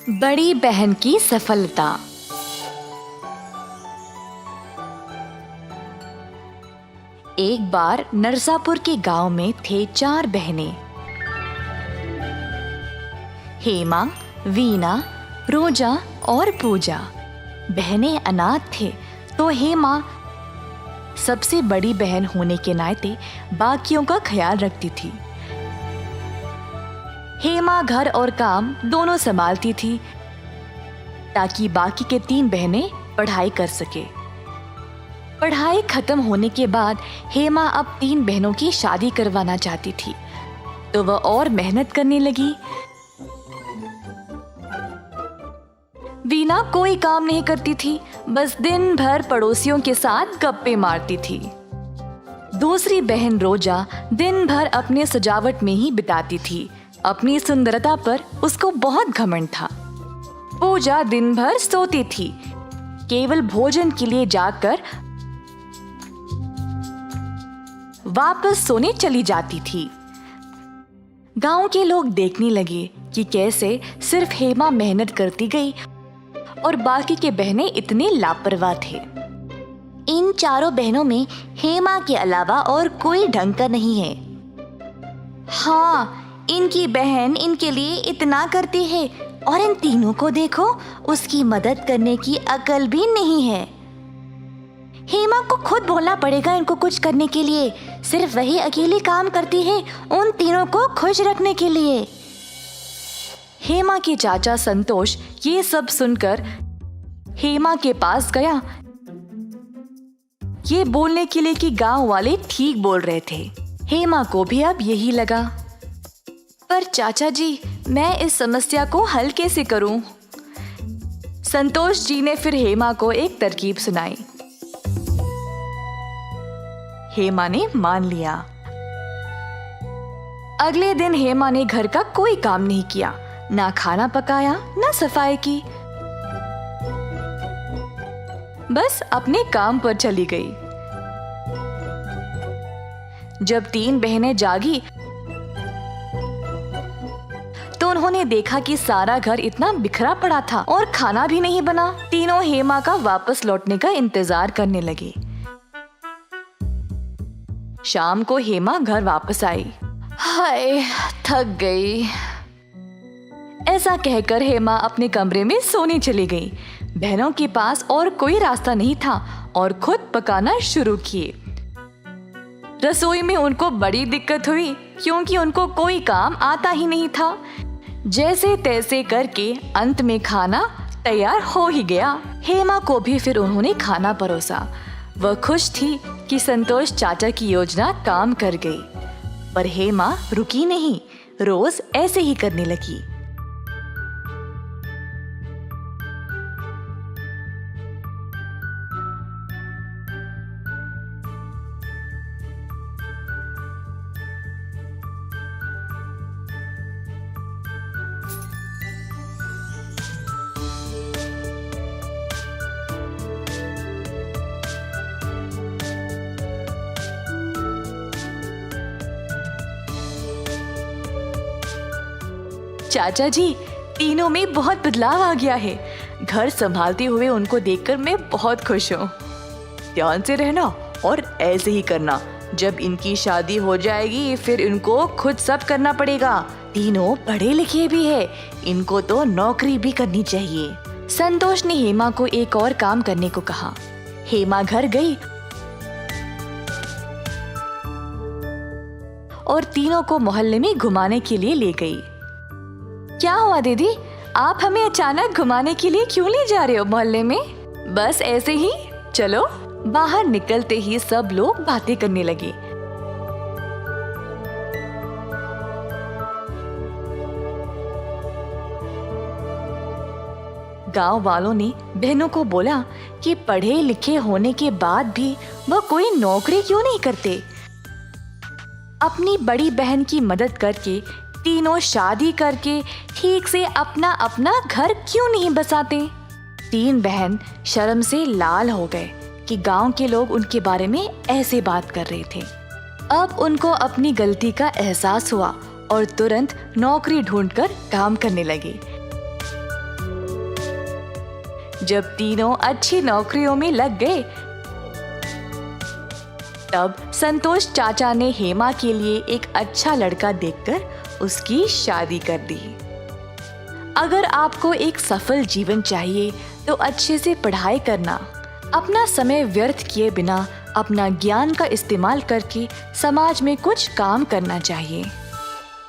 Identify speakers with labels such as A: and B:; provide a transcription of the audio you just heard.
A: बड़ी बहन की सफलता। एक बार नरसापुर के गांव में थे 4 बहनें। हेमा, वीना, रोजा और पूजा। बहनें अनाथ थे तो हेमा सबसे बड़ी बहन होने के नाते बाकियों का ख्याल रखती थी। हेमा घर और काम दोनों संभालती थी ताकि बाकी के 3 बहनें पढ़ाई कर सके। पढ़ाई खत्म होने के बाद हेमा अब 3 बहनों की शादी करवाना चाहती थी तो वह और मेहनत करने लगी। वीना कोई काम नहीं करती थी, बस दिन भर पड़ोसियों के साथ गप्पे मारती थी। दूसरी बहन रोजा दिन भर अपने सजावट में ही बिताती थी। अपनी सुंदरता पर उसको बहुत घमंड था। पूजा दिन भर सोती थी, केवल भोजन के लिए जाकर वापस सोने चली जाती थी। गांव के लोग देखने लगे कि कैसे सिर्फ हेमा मेहनत करती गई और बाकी के बहनें इतने लापरवाह थे। इन 4 बहनों में हेमा के अलावा और कोई ढंग का नहीं है। हाँ, इनकी बहन इनके लिए इतना करती है और इन तीनों को देखो, उसकी मदद करने की अकल भी नहीं है। हेमा को खुद बोलना पड़ेगा इनको कुछ करने के लिए। सिर्फ वही अकेली काम करती है उन तीनों को खुश रखने के लिए। हेमा के चाचा संतोष ये सब सुनकर हेमा के पास गया, ये बोलने के लिए कि गांव वाले ठीक बोल रहे थे। हेमा को भी अब यही लगा, पर चाचा जी, मैं इस समस्या को हल कैसे करूं? संतोष जी ने फिर हेमा को एक तरकीब सुनाई। हेमा ने मान लिया। अगले दिन हेमा ने घर का कोई काम नहीं किया, ना खाना पकाया, ना सफाई की, बस अपने काम पर चली गई। जब 3 बहनें जागी तो उन्होंने देखा कि सारा घर इतना बिखरा पड़ा था और खाना भी नहीं बना। तीनों हेमा का वापस लौटने का इंतजार करने लगे। शाम को हेमा घर वापस आई। हाय, थक गई, ऐसा कहकर हेमा अपने कमरे में सोने चली गई। बहनों के पास और कोई रास्ता नहीं था और खुद पकाना शुरू किए। रसोई में उनको बड़ी दिक्कत हुई क्योंकि उनको कोई काम आता ही नहीं था। जैसे तैसे करके अंत में खाना तैयार हो ही गया। हेमा को भी फिर उन्होंने खाना परोसा। वह खुश थी कि संतोष चाचा की योजना काम कर गई, पर हेमा रुकी नहीं, रोज ऐसे ही करने लगी। चाचा जी, तीनों में बहुत बदलाव आ गया है। घर संभालते हुए उनको देखकर मैं बहुत खुश हूँ। ध्यान से रहना और ऐसे ही करना। जब इनकी शादी हो जाएगी फिर इनको खुद सब करना पड़ेगा। तीनों पढ़े लिखे भी है, इनको तो नौकरी भी करनी चाहिए। संतोष ने हेमा को एक और काम करने को कहा। हेमा घर गई और तीनों को मोहल्ले में घुमाने के लिए ले गई। क्या हुआ दीदी, आप हमें अचानक घुमाने के लिए क्यों ले जा रहे हो मोहल्ले में? बस ऐसे ही, चलो। बाहर निकलते ही सब लोग बातें करने लगे। गांव वालों ने बहनों को बोला कि पढ़े लिखे होने के बाद भी वह कोई नौकरी क्यों नहीं करते। अपनी बड़ी बहन की मदद करके तीनों शादी करके ठीक से अपना अपना घर क्यों नहीं बसाते? 3 बहन शर्म से लाल हो गए कि गांव के लोग उनके बारे में ऐसे बात कर रहे थे। अब उनको अपनी गलती का एहसास हुआ और तुरंत नौकरी ढूंढकर काम करने लगे। जब तीनों अच्छी नौकरियों में लग गए, तब संतोष चाचा ने हेमा के लिए एक अच्छा लड़का देखकर उसकी शादी कर दी। अगर आपको एक सफल जीवन चाहिए तो अच्छे से पढ़ाई करना, अपना समय व्यर्थ किए बिना अपना ज्ञान का इस्तेमाल करके समाज में कुछ काम करना चाहिए।